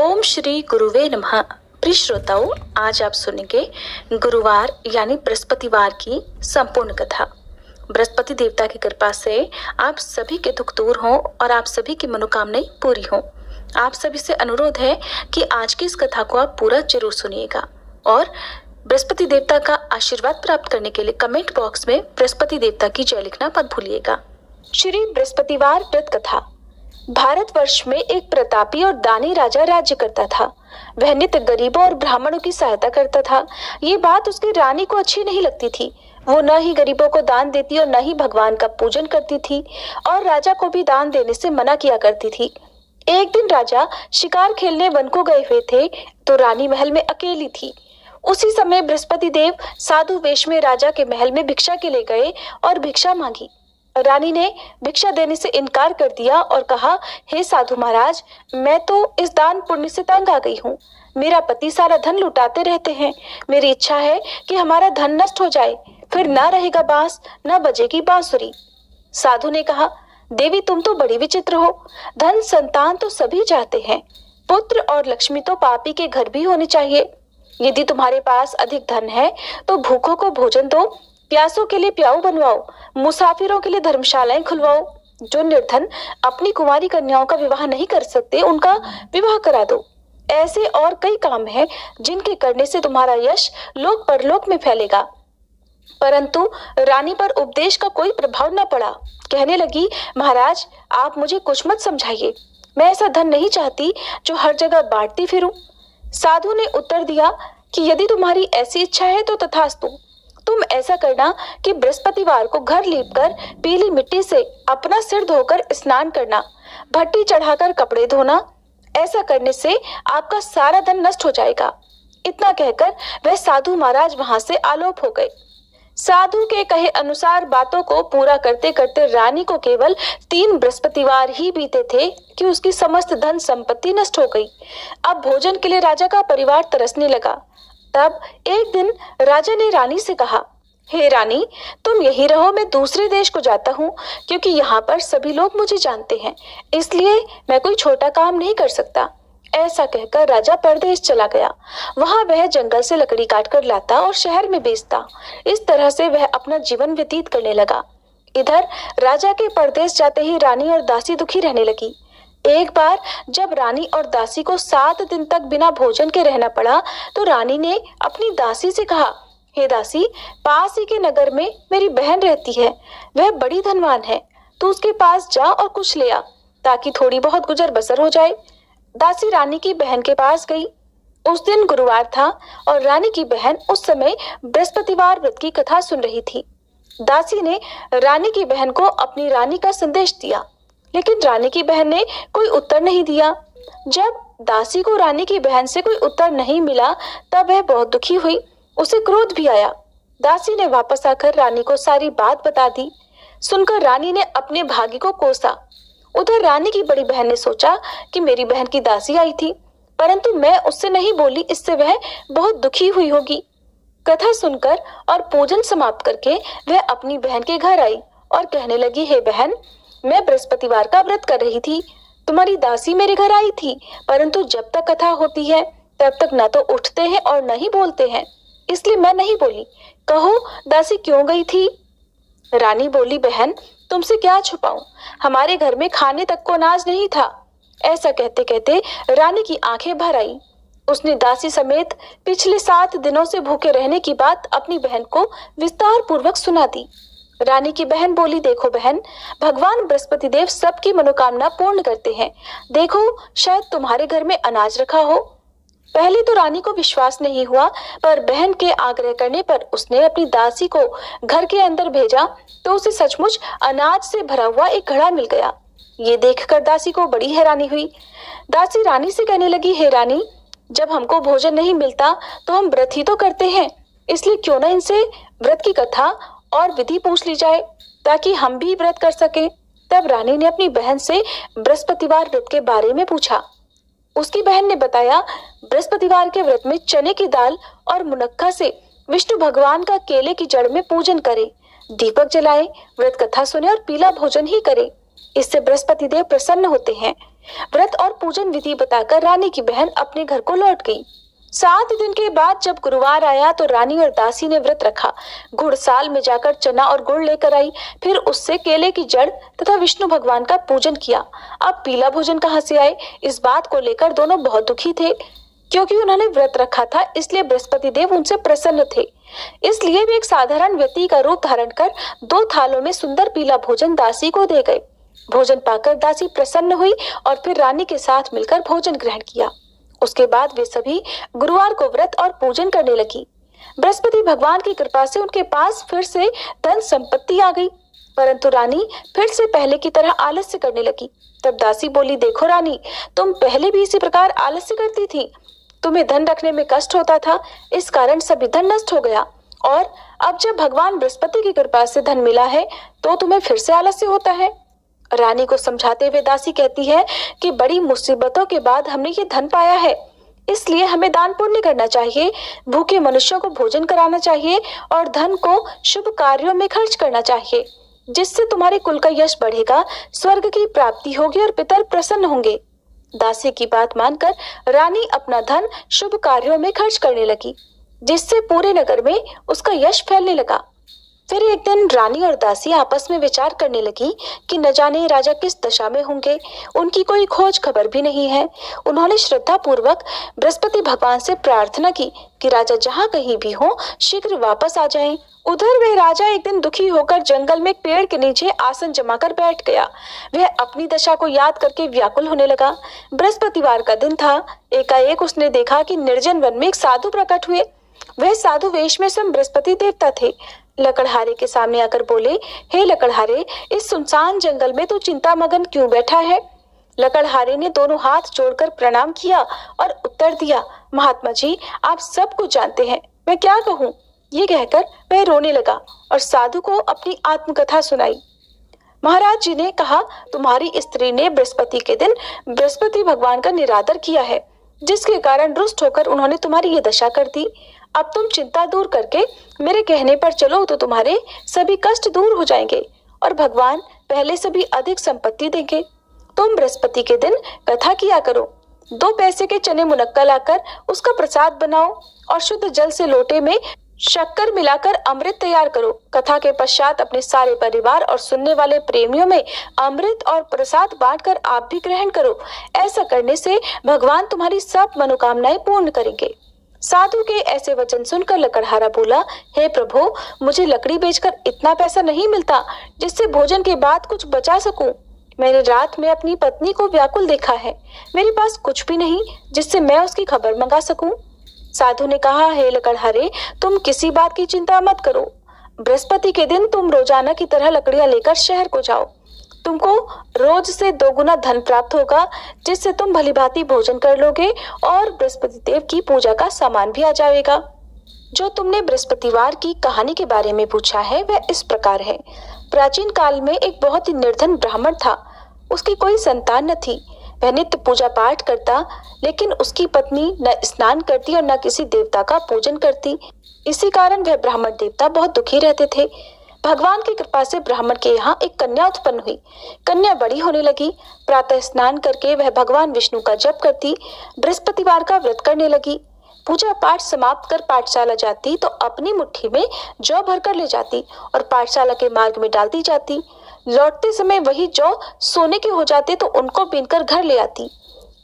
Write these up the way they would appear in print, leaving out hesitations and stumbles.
ओम श्री गुरुवे नमः। प्रिय श्रोताओं, आज आप सुनेंगे गुरुवार यानी बृहस्पतिवार की संपूर्ण कथा। बृहस्पति देवता की कृपा से आप सभी के दुख दूर हों और आप सभी की मनोकामनाएं पूरी हों। आप सभी से अनुरोध है कि आज की इस कथा को आप पूरा जरूर सुनिएगा और बृहस्पति देवता का आशीर्वाद प्राप्त करने के लिए कमेंट बॉक्स में बृहस्पति देवता की जय लिखना मत भूलिएगा। श्री बृहस्पतिवार व्रत कथा। भारतवर्ष में एक प्रतापी और दानी राजा राज्य करता था। वह नित्य गरीबों और ब्राह्मणों की सहायता करता था। ये बात उसकी रानी को अच्छी नहीं लगती थी। वो न ही गरीबों को दान देती और न ही भगवान का पूजन करती थी और राजा को भी दान देने से मना किया करती थी। एक दिन राजा शिकार खेलने वन को गए हुए थे तो रानी महल में अकेली थी। उसी समय बृहस्पति देव साधु वेश में राजा के महल में भिक्षा के लिए गए और भिक्षा मांगी। रानी ने भिक्षा देने से इनकार कर दिया और कहा, हे साधु महाराज, मैं तो इस दान पुण्य से तंग आ गई हूँ। मेरा पति सारा धन लुटाते रहते हैं। मेरी इच्छा है कि हमारा धन नष्ट हो जाए, फिर ना रहेगा बांस, ना बजेगी बांसुरी। साधु ने कहा, देवी तुम तो बड़ी विचित्र हो। धन संतान तो सभी चाहते हैं, पुत्र और लक्ष्मी तो पापी के घर भी होने चाहिए। यदि तुम्हारे पास अधिक धन है तो भूखों को भोजन दो, प्यासों के लिए प्याऊ बनवाओ, मुसाफिरों के लिए धर्मशालाएं खुलवाओ। जो निर्धन अपनी कुंवारी कन्याओं का विवाह नहीं कर सकते उनका विवाह करा दो। ऐसे और कई काम हैं जिनके करने से तुम्हारा यश लोक परलोक में फैलेगा। परंतु रानी पर उपदेश का कोई प्रभाव न पड़ा। कहने लगी, महाराज आप मुझे कुछ मत समझाइए। मैं ऐसा धन नहीं चाहती जो हर जगह बांटती फिरूं। साधु ने उत्तर दिया कि यदि तुम्हारी ऐसी इच्छा है तो तथास्तु। तुम ऐसा करना कि बृहस्पतिवार को घर लीपकर पीली मिट्टी से अपना सिर धोकर स्नान करना, भट्टी चढ़ाकर कपड़े धोना। ऐसा करने से आपका सारा धन नष्ट हो जाएगा। इतना कहकर वह साधु महाराज वहां से आलोप हो गए। साधु के कहे अनुसार बातों को पूरा करते करते रानी को केवल 3 बृहस्पतिवार ही बीते थे कि उसकी समस्त धन संपत्ति नष्ट हो गई। अब भोजन के लिए राजा का परिवार तरसने लगा। तब एक दिन राजा ने रानी से कहा, हे रानी, तुम यहीं रहो, मैं दूसरे देश को जाता हूँ क्योंकि यहाँ पर सभी लोग मुझे जानते हैं, इसलिए मैं कोई छोटा काम नहीं कर सकता। ऐसा कहकर राजा परदेश चला गया। वहां वह जंगल से लकड़ी काट कर लाता और शहर में बेचता। इस तरह से वह अपना जीवन व्यतीत करने लगा। इधर राजा के परदेश जाते ही रानी और दासी दुखी रहने लगी। एक बार जब रानी और दासी को 7 दिन तक बिना भोजन के रहना पड़ा तो रानी ने अपनी दासी से कहा, हे दासी, पास ही के नगर में मेरी बहन रहती है, वह बड़ी धनवान है, तू उसके पास जा और कुछ ले आ ताकि थोड़ी बहुत गुजर बसर हो जाए। दासी रानी की बहन के पास गई। उस दिन गुरुवार था और रानी की बहन उस समय बृहस्पतिवार व्रत की कथा सुन रही थी। दासी ने रानी की बहन को अपनी रानी का संदेश दिया, लेकिन रानी की बहन ने कोई उत्तर नहीं दिया। जब दासी को रानी की बहन से कोई उत्तर नहीं मिला तब वह बहुत दुखी हुई। उसे क्रोध भी आया। दासी ने वापस आकर रानी को सारी बात बता दी। सुनकर रानी ने अपने भागी को कोसा। उधर रानी की बड़ी बहन ने सोचा कि मेरी बहन की दासी आई थी, परंतु मैं उससे नहीं बोली, इससे वह बहुत दुखी हुई होगी। कथा सुनकर और पूजन समाप्त करके वह अपनी बहन के घर आई और कहने लगी, हे बहन, मैं बृहस्पतिवार का व्रत कर रही थी। तुम्हारी दासी मेरे घर आई थी, परंतु जब तक कथा होती है तब तक न तो उठते हैं और न ही बोलते हैं, इसलिए मैं नहीं बोली। कहो दासी क्यों गई थी? रानी बोली, बहन तुमसे क्या छुपाऊं, हमारे घर में खाने तक को अनाज नहीं था। ऐसा कहते कहते रानी की आंखें भर आई। उसने दासी समेत पिछले 7 दिनों से भूखे रहने की बात अपनी बहन को विस्तार पूर्वक सुना दी। रानी की बहन बोली, देखो बहन, भगवान बृहस्पति देव सबकी मनोकामना पूर्ण करते हैं। देखो शायद तुम्हारे घर में अनाज रखा हो। पहले तो रानी को विश्वास नहीं हुआ, पर बहन के आग्रह करने पर उसने अपनी दासी को घर के अंदर भेजा तो उसे सचमुच अनाज से भरा हुआ एक घड़ा मिल गया। ये देखकर दासी को बड़ी हैरानी हुई। दासी रानी से कहने लगी, हे रानी, जब हमको भोजन नहीं मिलता तो हम व्रत ही तो करते हैं, इसलिए क्यों ना इनसे व्रत की कथा और विधि पूछ ली जाए ताकि हम भी व्रत कर सकें। तब रानी ने अपनी बहन से बृहस्पतिवार व्रत के बारे में पूछा। उसकी बहन ने बताया, बृहस्पतिवार के व्रत में चने की दाल और मुनक्का से विष्णु भगवान का केले की जड़ में पूजन करे, दीपक जलाए, व्रत कथा सुने और पीला भोजन ही करे। इससे बृहस्पति देव प्रसन्न होते हैं। व्रत और पूजन विधि बताकर रानी की बहन अपने घर को लौट गई। 7 दिन के बाद जब गुरुवार आया तो रानी और दासी ने व्रत रखा। घुड़साल में जाकर चना और गुड़ लेकर आई, फिर उससे केले की जड़ तथा विष्णु भगवान का पूजन किया। अब पीला भोजन कहाँ से आए, इस बात को लेकर दोनों बहुत दुखी थे। क्योंकि उन्होंने व्रत रखा था इसलिए बृहस्पति देव उनसे प्रसन्न थे। इसलिए वे एक साधारण व्यक्ति का रूप धारण कर 2 थालों में सुंदर पीला भोजन दासी को दे गए। भोजन पाकर दासी प्रसन्न हुई और फिर रानी के साथ मिलकर भोजन ग्रहण किया। उसके बाद वे सभी गुरुवार को व्रत और पूजन करने लगी। बृहस्पति भगवान की कृपा से उनके पास फिर से धन संपत्ति आ गई, परंतु रानी फिर से पहले की तरह आलस्य करने लगी। तब दासी बोली, देखो रानी, तुम पहले भी इसी प्रकार आलस्य करती थी। तुम्हें धन रखने में कष्ट होता था, इस कारण सभी धन नष्ट हो गया, और अब जब भगवान बृहस्पति की कृपा से धन मिला है तो तुम्हें फिर से आलस्य होता है। रानी को समझाते हुए दासी कहती है कि बड़ी मुसीबतों के बाद हमने ये धन पाया है, इसलिए हमें दान पुण्य करना चाहिए, भूखे मनुष्यों को भोजन कराना चाहिए और धन को शुभ कार्यों में खर्च करना चाहिए, जिससे तुम्हारे कुल का यश बढ़ेगा, स्वर्ग की प्राप्ति होगी और पितर प्रसन्न होंगे। दासी की बात मानकर रानी अपना धन शुभ कार्यों में खर्च करने लगी, जिससे पूरे नगर में उसका यश फैलने लगा। फिर एक दिन रानी और दासी आपस में विचार करने लगी कि न जाने राजा किस दशा में होंगे, उनकी कोई खोज खबर भी नहीं है। उन्होंने श्रद्धा पूर्वक बृहस्पति भगवान से प्रार्थना की कि राजा जहाँ कहीं भी हो शीघ्र वापस आ जाएं। उधर वह राजा एक दिन दुखी होकर जंगल में एक पेड़ के नीचे आसन जमाकर बैठ गया। वह अपनी दशा को याद करके व्याकुल होने लगा। बृहस्पतिवार का दिन था। एकाएक उसने देखा कि निर्जन वन में एक साधु प्रकट हुए। वह साधु वेश में स्वयं बृहस्पति देवता थे। लकड़हारे के सामने आकर बोले, हे लकड़हारे, इस सुनसान जंगल में तू चिंता मगन क्यों बैठा है? लकड़हारे ने दोनों हाथ जोड़कर प्रणाम किया और उत्तर दिया, महात्मा जी, आप सब कुछ जानते हैं, मैं क्या कहूँ? ये कहकर वह रोने लगा और साधु को अपनी आत्मकथा सुनाई। महाराज जी ने कहा, तुम्हारी स्त्री ने बृहस्पति के दिन बृहस्पति भगवान का निरादर किया है, जिसके कारण रुष्ट होकर उन्होंने तुम्हारी ये दशा कर दी। अब तुम चिंता दूर करके मेरे कहने पर चलो तो तुम्हारे सभी कष्ट दूर हो जाएंगे और भगवान पहले से भी अधिक संपत्ति देंगे। तुम बृहस्पति के दिन कथा किया करो। 2 पैसे के चने मुनक्का लाकर उसका प्रसाद बनाओ और शुद्ध जल से लोटे में शक्कर मिलाकर अमृत तैयार करो। कथा के पश्चात अपने सारे परिवार और सुनने वाले प्रेमियों में अमृत और प्रसाद बांटकर आप भी ग्रहण करो। ऐसा करने से भगवान तुम्हारी सब मनोकामनाएं पूर्ण करेंगे। साधु के ऐसे वचन सुनकर लकड़हारा बोला, हे प्रभु, मुझे लकड़ी बेचकर इतना पैसा नहीं मिलता जिससे भोजन के बाद कुछ बचा सकूं। मैंने रात में अपनी पत्नी को व्याकुल देखा है, मेरे पास कुछ भी नहीं जिससे मैं उसकी खबर मंगा सकूं। साधु ने कहा, हे लकड़हारे, तुम किसी बात की चिंता मत करो। बृहस्पति के दिन तुम रोजाना की तरह लकड़ियां लेकर शहर को जाओ। तुमको रोज से 2 गुना धन प्राप्त होगा, जिससे तुम भलीभांति भोजन कर लोगे और बृहस्पति देव की पूजा का सामान भी आ जाएगा। जो तुमने बृहस्पतिवार की कहानी के बारे में पूछा है वह इस प्रकार है। प्राचीन काल में एक बहुत ही निर्धन ब्राह्मण था। उसकी कोई संतान न थी। वह नित्य पूजा पाठ करता, लेकिन उसकी पत्नी न स्नान करती और न किसी देवता का पूजन करती। इसी कारण वह ब्राह्मण देवता बहुत दुखी रहते थे। भगवान की कृपा से ब्राह्मण के यहाँ एक कन्या उत्पन्न हुई। कन्या बड़ी होने लगी। प्रातः स्नान करके वह भगवान विष्णु का जप करती, बृहस्पतिवार का व्रत करने लगी। पूजा पाठ समाप्त कर पाठशाला जाती तो अपनी मुट्ठी में जौ भर कर ले जाती और पाठशाला के मार्ग में डाल दी जाती। लौटते समय वही जौ सोने के हो जाते तो उनको बीनकर घर ले आती।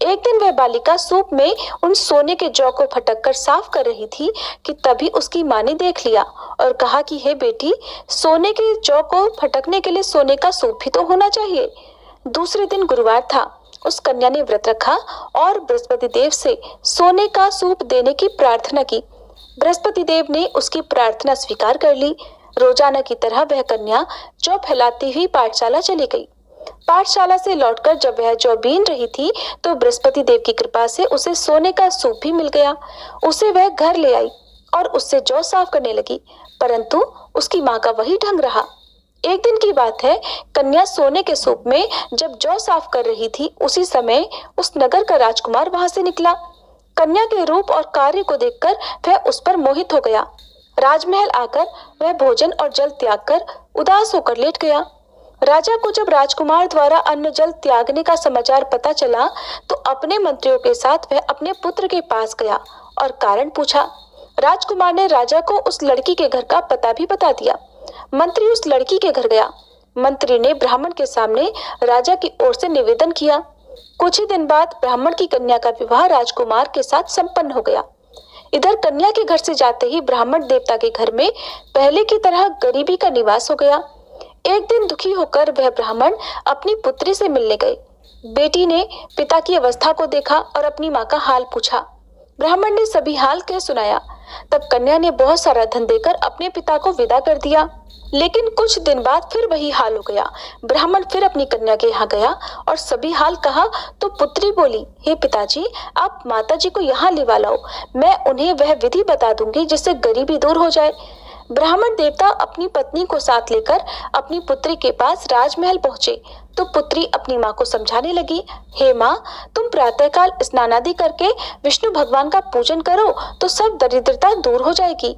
एक दिन वह बालिका सूप में उन सोने के जौ को फटक कर साफ कर रही थी कि तभी उसकी माँ ने देख लिया और कहा कि हे बेटी, सोने के जौ को फटकने के लिए सोने का सूप भी तो होना चाहिए। दूसरे दिन गुरुवार था। उस कन्या ने व्रत रखा और बृहस्पति देव से सोने का सूप देने की प्रार्थना की। बृहस्पति देव ने उसकी प्रार्थना स्वीकार कर ली। रोजाना की तरह वह कन्या जौ फैलाती हुई पाठशाला चली गई। पाठशाला से लौटकर जब वह जौ बीन रही थी तो बृहस्पति देव की कृपा से उसे सोने का सूप भी मिल गया। उसे वह घर ले आई और उससे जौ साफ करने लगी, परंतु उसकी माँ का वही ढंग रहा। एक दिन की बात है, कन्या सोने के सूप में जब जौ साफ कर रही थी, उसी समय उस नगर का राजकुमार वहां से निकला। कन्या के रूप और कार्य को देखकर वह उस पर मोहित हो गया। राजमहल आकर वह भोजन और जल त्याग कर उदास होकर लेट गया। राजा को जब राजकुमार द्वारा अन्न जल त्यागने का समाचार पता चला तो अपने मंत्रियों के साथ वह अपने पुत्र के पास गया और कारण पूछा। राजकुमार ने राजा को उस लड़की के घर का पता भी बता दिया। मंत्री उस लड़की के घर गया। मंत्री ने ब्राह्मण के सामने राजा की ओर से निवेदन किया। कुछ ही दिन बाद ब्राह्मण की कन्या का विवाह राजकुमार के साथ संपन्न हो गया। इधर कन्या के घर से जाते ही ब्राह्मण देवता के घर में पहले की तरह गरीबी का निवास हो गया। एक दिन दुखी होकर वह ब्राह्मण अपनी पुत्री से मिलने गए। बेटी ने पिता की अवस्था को देखा और अपनी माँ का हाल पूछा। ब्राह्मण ने सभी हाल कह सुनाया। तब कन्या ने बहुत सारा धन देकर अपने पिता को विदा कर दिया। लेकिन कुछ दिन बाद फिर वही हाल हो गया। ब्राह्मण फिर अपनी कन्या के यहाँ गया और सभी हाल कहा तो पुत्री बोली, हे पिताजी, आप माताजी को यहाँ लिवा लाओ, मैं उन्हें वह विधि बता दूंगी जिससे गरीबी दूर हो जाए। ब्राह्मण देवता अपनी पत्नी को साथ लेकर अपनी पुत्री के पास राजमहल पहुंचे तो पुत्री अपनी माँ को समझाने लगी, हे माँ, तुम प्रातःकाल स्नानादि करके विष्णु भगवान का पूजन करो तो सब दरिद्रता दूर हो जाएगी।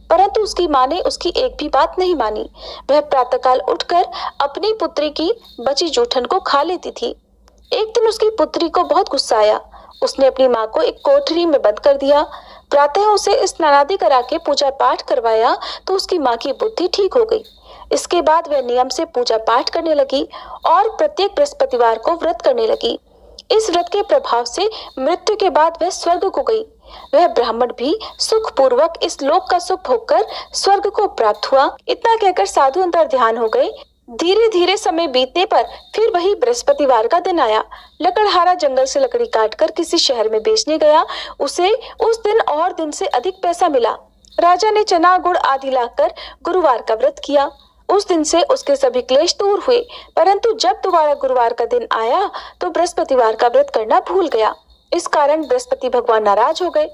परंतु उसकी माँ ने उसकी एक भी बात नहीं मानी। वह प्रातःकाल उठकर अपनी पुत्री की बची जूठन को खा लेती थी। एक दिन उसकी पुत्री को बहुत गुस्सा आया। उसने अपनी माँ को एक कोठरी में बंद कर दिया। प्रातः उसे स्नानादि करा के पूजा पाठ करवाया तो उसकी माँ की बुद्धि ठीक हो गई। इसके बाद वह नियम से पूजा पाठ करने लगी और प्रत्येक बृहस्पतिवार को व्रत करने लगी। इस व्रत के प्रभाव से मृत्यु के बाद वह स्वर्ग को गई। वह ब्राह्मण भी सुख पूर्वक इस लोक का सुख भोगकर स्वर्ग को प्राप्त हुआ। इतना कहकर साधु अंतर ध्यान हो गए। धीरे धीरे समय बीतने पर फिर वही बृहस्पतिवार का दिन आया। लकड़हारा जंगल से लकड़ी काटकर किसी शहर में बेचने गया। उसे उस दिन और दिन से अधिक पैसा मिला। राजा ने चना गुड़ आदि लाकर गुरुवार का व्रत किया। उस दिन से उसके सभी क्लेश दूर हुए। परंतु जब दोबारा गुरुवार का दिन आया तो बृहस्पतिवार का व्रत करना भूल गया। इस कारण बृहस्पति भगवान नाराज हो गए।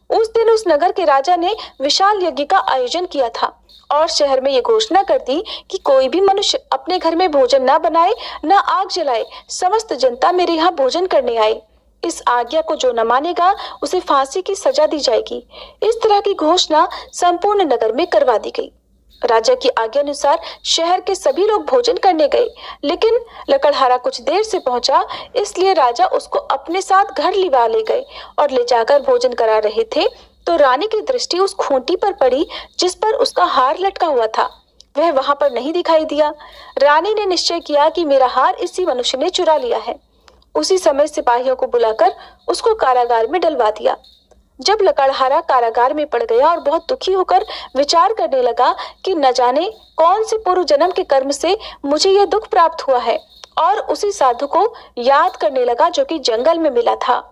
उस दिन उस नगर के राजा ने विशाल यज्ञ का आयोजन किया था और शहर में ये घोषणा कर दी कि कोई भी मनुष्य अपने घर में भोजन न बनाए, न आग जलाए। समस्त जनता मेरे यहाँ भोजन करने आए। इस आज्ञा को जो न मानेगा उसे फांसी की सजा दी जाएगी। इस तरह की घोषणा संपूर्ण नगर में करवा दी गई। राजा की आज्ञा अनुसार शहर के सभी लोग भोजन करने गए, लेकिन लकड़हारा कुछ देर से पहुंचा, इसलिए राजा उसको अपने साथ घर लिवा ले गए और ले जाकर भोजन करा रहे थे तो रानी की दृष्टि उस खूंटी पर पड़ी जिस पर उसका हार लटका हुआ था। वह वहां पर नहीं दिखाई दिया। रानी ने निश्चय किया कि मेरा हार इसी मनुष्य ने चुरा लिया है। उसी समय सिपाहियों को बुलाकर उसको कारागार में डलवा दिया। जब लकड़हारा कारागार में पड़ गया और बहुत दुखी होकर विचार करने लगा कि न जाने कौन से पूर्व जन्म के कर्म से मुझे यह दुख प्राप्त हुआ है, और उसी साधु को याद करने लगा जो कि जंगल में मिला था।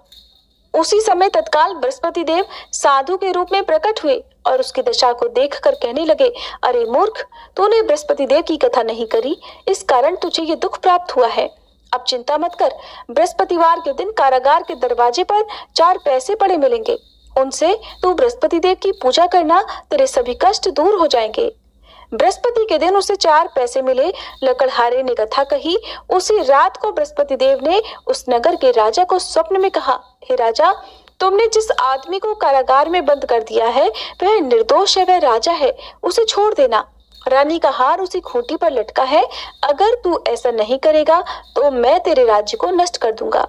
उसी समय तत्काल बृहस्पति देव साधु के रूप में प्रकट हुए और उसकी दशा को देखकर कहने लगे, अरे मूर्ख, तूने बृहस्पति देव की कथा नहीं करी, इस कारण तुझे ये दुख प्राप्त हुआ है। अब चिंता मत कर, बृहस्पतिवार के दिन कारागार के दरवाजे पर 4 पैसे पड़े मिलेंगे। उनसे तू बृहस्पति देव की पूजा करना, तेरे सभी कष्ट दूर हो जाएंगे। बृहस्पति के दिन उसे 4 पैसे मिले। लकड़हारे ने कथा कही। उसी रात को बृहस्पति देव ने उस नगर के राजा को स्वप्न में कहा, हे राजा, तुमने जिस आदमी को कारागार में बंद कर दिया है वह निर्दोष है, वह राजा है, उसे छोड़ देना। रानी का हार उसी खूंटी पर लटका है। अगर तू ऐसा नहीं करेगा तो मैं तेरे राज्य को नष्ट कर दूंगा।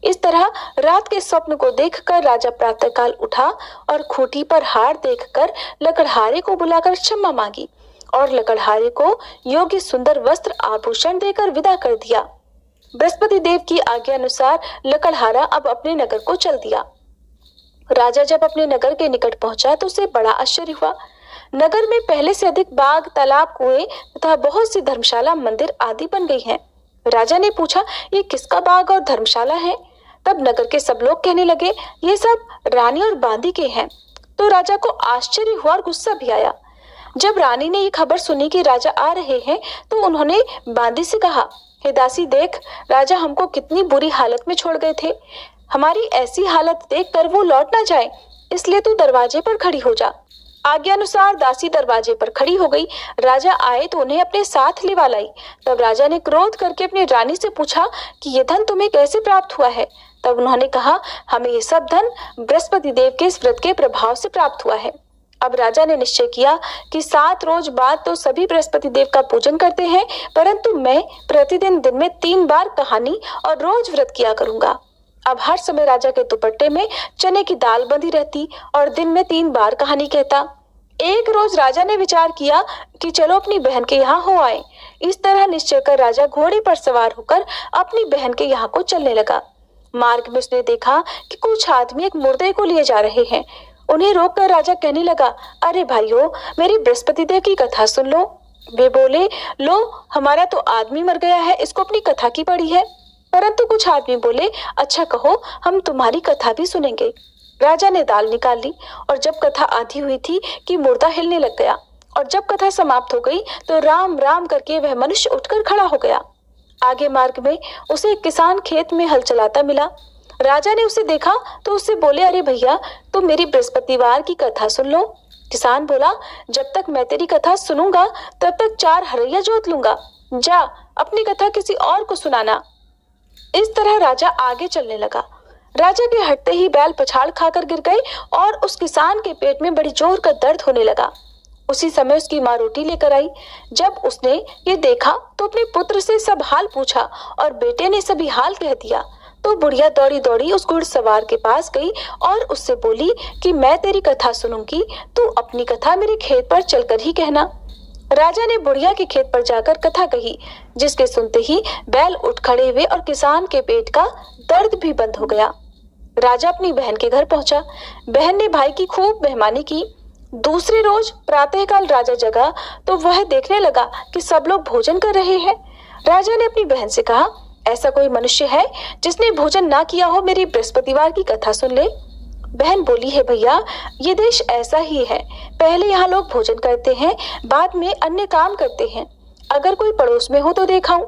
इस तरह रात के स्वप्न को देखकर राजा प्रातःकाल उठा और खूंटी पर हार देखकर लकड़हारे को बुलाकर क्षमा मांगी और लकड़हारे को योग्य सुंदर वस्त्र आभूषण देकर विदा कर दिया। बृहस्पति देव की आज्ञा अनुसार लकड़हारा अब अपने नगर को चल दिया। राजा जब अपने नगर के निकट पहुंचा तो उसे बड़ा आश्चर्य हुआ। नगर में पहले से अधिक बाग, तालाब, कुएं तथा बहुत सी धर्मशाला, मंदिर आदि बन गई हैं। राजा ने पूछा, ये किसका बाग और धर्मशाला है? तब नगर के सब लोग कहने लगे, ये सब रानी और बांदी के हैं। तो राजा को आश्चर्य हुआ और गुस्सा भी आया। जब रानी ने ये खबर सुनी कि राजा आ रहे हैं तो उन्होंने बांदी से कहा, हे दासी, देख, राजा हमको कितनी बुरी हालत में छोड़ गए थे। हमारी ऐसी हालत देखकर वो लौट ना जाए, इसलिए तू दरवाजे पर खड़ी हो जा। आज्ञा अनुसार दासी दरवाजे पर खड़ी हो गई। राजा आए तो उन्हें अपने साथ लिवा लाई। तब राजा ने क्रोध करके अपनी रानी से पूछा कि ये धन तुम्हें कैसे प्राप्त हुआ है? तब उन्होंने कहा, हमें ये सब धन बृहस्पति देव के इस व्रत के प्रभाव से प्राप्त हुआ है। अब राजा ने निश्चय किया कि 7 रोज बाद तो सभी बृहस्पति देव का पूजन करते हैं, परंतु मैं प्रतिदिन दिन में 3 बार कहानी और रोज व्रत किया करूंगा। अब हर समय राजा के दुपट्टे में चने की दाल बंधी रहती और दिन में 3 बार कहानी कहता। एक रोज राजा ने विचार किया कि चलो अपनी बहन के यहाँ हो आए। इस तरह निश्चय कर राजा घोड़े पर सवार होकर अपनी बहन के यहाँ को चलने लगा। मार्ग में उसने देखा कि कुछ आदमी एक मुर्दे को लिए जा रहे हैं। उन्हें रोककर राजा कहने लगा, अरे भाइयों, मेरी बृहस्पति देव की कथा सुन लो। वे बोले, लो, हमारा तो आदमी मर गया है, इसको अपनी कथा की पड़ी है। परंतु कुछ आदमी बोले, अच्छा कहो, हम तुम्हारी कथा भी सुनेंगे। राजा ने दाल निकाल ली और जब कथा आधी हुई थी कि मुर्दा हिलने लग गया, और जब कथा समाप्त हो गई तो राम राम करके वह मनुष्य उठकर खड़ा हो गया। आगे मार्ग में उसे एक किसान खेत में हल चलाता मिला। राजा ने उसे देखा तो उससे बोले, अरे भैया, तुम मेरी बृहस्पतिवार की कथा सुन लो। किसान बोला, जब तक मैं तेरी कथा सुनूंगा तब तक 4 हरैया जोत लूंगा। जा, अपनी कथा किसी और को सुनाना। इस तरह राजा आगे चलने लगा। राजा के हटते ही बैल पछाड़ खाकर गिर गए और उस किसान के पेट में बड़ी जोर का दर्द होने लगा। उसी समय उसकी माँ रोटी लेकर आई। जब उसने ये देखा तो अपने पुत्र से सब हाल पूछा और बेटे ने सभी हाल कह दिया। तो बुढ़िया दौड़ी दौड़ी उस घुड़सवार के पास गई और उससे बोली कि मैं तेरी कथा सुनूंगी, तू अपनी कथा मेरे खेत पर चलकर ही कहना। राजा ने बुढ़िया के खेत पर जाकर कथा कही, जिसके सुनते ही बैल उठ खड़े हुए और किसान के पेट का दर्द भी बंद हो गया। राजा अपनी बहन के घर पहुंचा। बहन ने भाई की खूब मेहमानी की। दूसरे रोज प्रातःकाल राजा जगा तो वह देखने लगा कि सब लोग भोजन कर रहे हैं। राजा ने अपनी बहन से कहा, ऐसा कोई मनुष्य है जिसने भोजन ना किया हो, मेरी बृहस्पतिवार की कथा सुन ले। बहन बोली, है भैया, ये देश ऐसा ही है। पहले यहाँ लोग भोजन करते हैं, बाद में अन्य काम करते हैं। अगर कोई पड़ोस में हो तो देखाऊं।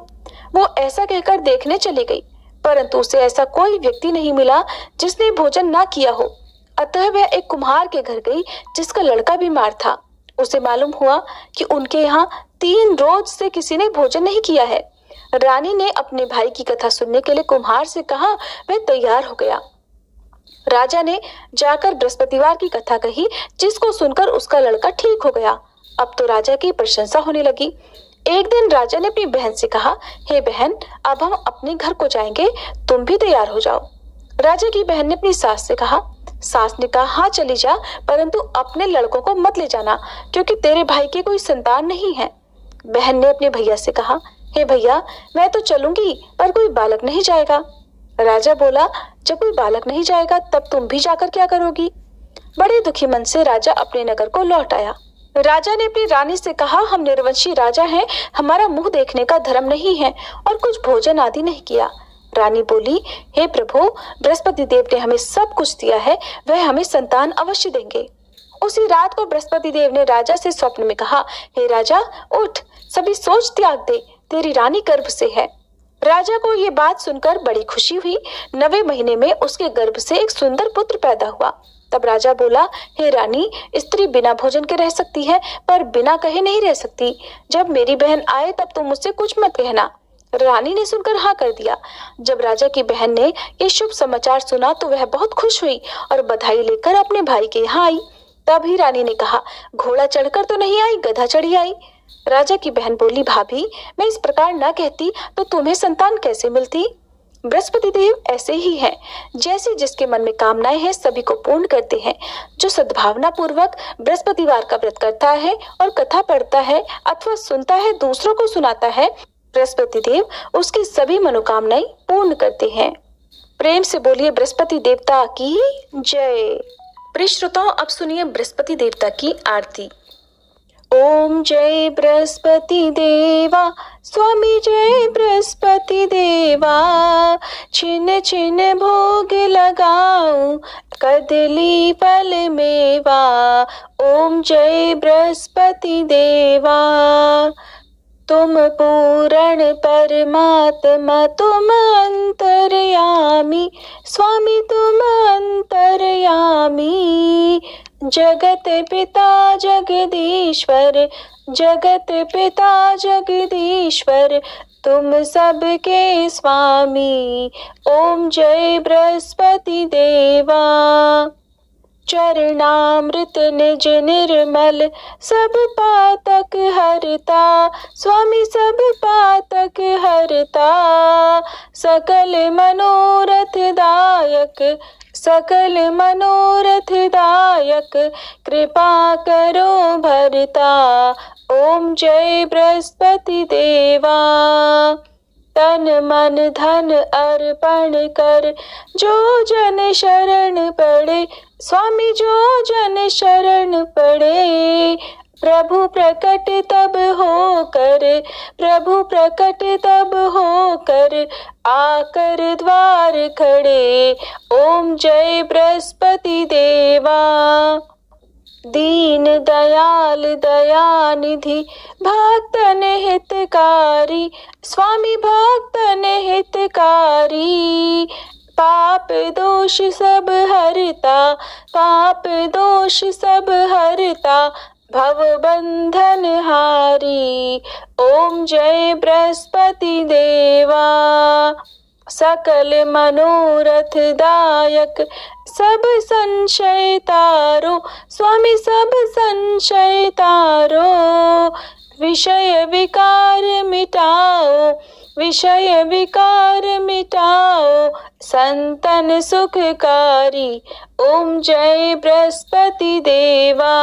वो ऐसा कहकर देखने चली गई, परंतु उसे ऐसा कोई व्यक्ति नहीं मिला जिसने भोजन ना किया हो। अतः वह एक कुम्हार के घर गई जिसका लड़का बीमार था। उसे मालूम हुआ कि उनके यहाँ 3 रोज से किसी ने भोजन नहीं किया है। रानी ने अपने भाई की कथा सुनने के लिए कुम्हार से कहा। वह तैयार हो गया। राजा ने जाकर बृहस्पतिवार की कथा कही, जिसको सुनकर उसका लड़का ठीक हो गया। अब तो राजा की प्रशंसा होने लगी। एक दिन राजा ने अपनी बहन से कहा, हे बहन, अब हम अपने घर को जाएंगे, तुम भी तैयार हो जाओ। राजा की बहन ने अपनी सास से कहा। सास ने कहा, हाँ चली जा, परंतु अपने लड़कों को मत ले जाना, क्योंकि तेरे भाई की कोई संतान नहीं है। बहन ने अपने भैया से कहा, हे भैया, मैं तो चलूंगी, पर कोई बालक नहीं जाएगा। राजा बोला, जब कोई बालक नहीं जाएगा तब तुम भी जाकर क्या करोगी। बड़े दुखी मन से राजा अपने नगर को लौट आया। राजा ने अपनी रानी से कहा, हम निर्वंशी राजा हैं, हमारा मुंह देखने का धर्म नहीं है और कुछ भोजन आदि नहीं किया। रानी बोली, हे प्रभु, बृहस्पति देव ने हमें सब कुछ दिया है, वह हमें संतान अवश्य देंगे। उसी रात को बृहस्पति देव ने राजा से स्वप्न में कहा, हे राजा, उठ, सभी सोच त्याग दे, तेरी रानी गर्भ से है। राजा को ये बात सुनकर बड़ी खुशी हुई। 9वें महीने में उसके गर्भ से एक सुंदर पुत्र पैदा हुआ। तब राजा बोला, हे रानी, स्त्री बिना भोजन के रह सकती है, पर बिना कहे नहीं रह सकती। जब मेरी बहन आए तब तुम मुझसे कुछ मत कहना। रानी ने सुनकर हाँ कर दिया। जब राजा की बहन ने ये शुभ समाचार सुना तो वह बहुत खुश हुई और बधाई लेकर अपने भाई के यहाँ आई। तभी रानी ने कहा, घोड़ा चढ़कर तो नहीं आई, गधा चढ़ी आई। राजा की बहन बोली, भाभी, मैं इस प्रकार न कहती तो तुम्हें संतान कैसे मिलती। बृहस्पति देव ऐसे ही हैं, जैसे जिसके मन में कामनाएं हैं सभी को पूर्ण करते हैं। जो सद्भावना पूर्वक बृहस्पतिवार का व्रत करता है और कथा पढ़ता है अथवा सुनता है, दूसरों को सुनाता है, बृहस्पति देव उसकी सभी मनोकामनाएं पूर्ण करते हैं। प्रेम से बोलिए बृहस्पति देवता की जय। प्रिय श्रोताओं, अब सुनिए बृहस्पति देवता की आरती। ओम जय बृहस्पति देवा, स्वामी जय बृहस्पति देवा, छिन छिन भोग लगाऊं, कदली फल मेवा। ओम जय बृहस्पति देवा, तुम पूर्ण परमात्मा, तुम अंतर्यामी, स्वामी तुम अंतर्यामी। जगत पिता जगदीश्वर, जगत पिता जगदीश्वर, तुम सबके स्वामी। ओम जय बृहस्पति देवा। चरणामृत निज निर्मल सब पातक हरता, स्वामी सब पातक हरता। सकल मनोरथ दायक, सकल मनोरथ दायक, कृपा करो भरता। ओम जय बृहस्पति देवा। तन मन धन अर्पण कर जो जन शरण पड़े, स्वामी जो जन शरण पड़े। प्रभु प्रकट तब हो कर, प्रभु प्रकट तब हो कर, आकर द्वार खड़े। ओम जय बृहस्पति देवा। दीन दयाल दयानिधि भक्तन हितकारी, स्वामी भक्तन हितकारी। पाप दोष सब हरता, पाप दोष सब हरता, भव बंधन हारी। ओम जय बृहस्पति देवा। सकल मनोरथ दायक सब संशय तारो, स्वामी सब संशय तारो। विषय विकार मिटाओ, विषय विकार मिटाओ, संतन सुखकारी। ओम जय बृहस्पति देवा।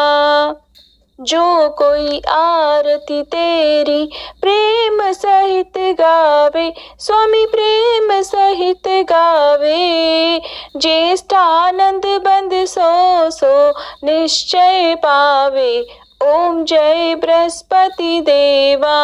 जो कोई आरती तेरी प्रेम सहित गावे, स्वामी प्रेम सहित गावे। ज्येष्ठानंद बंद सो सो निश्चय पावे। ओम जय बृहस्पति देवा।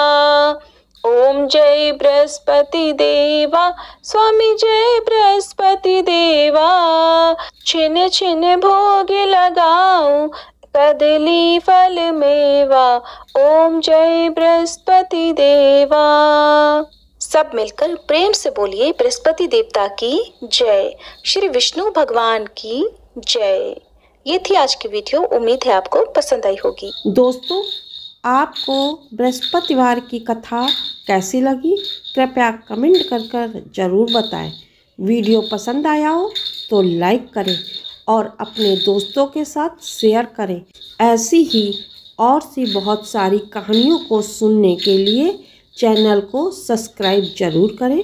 ओम जय बृहस्पति देवा, स्वामी जय बृहस्पति देवा। छिन छिन भोग लगाऊं कदली फल मेवा। ओम जय बृहस्पति देवा। सब मिलकर प्रेम से बोलिए बृहस्पति देवता की जय, श्री विष्णु भगवान की जय। ये थी आज की वीडियो, उम्मीद है आपको पसंद आई होगी। दोस्तों, आपको बृहस्पतिवार की कथा कैसी लगी कृपया कमेंट कर जरूर बताएं। वीडियो पसंद आया हो तो लाइक करें और अपने दोस्तों के साथ शेयर करें। ऐसी ही और सी बहुत सारी कहानियों को सुनने के लिए चैनल को सब्सक्राइब जरूर करें।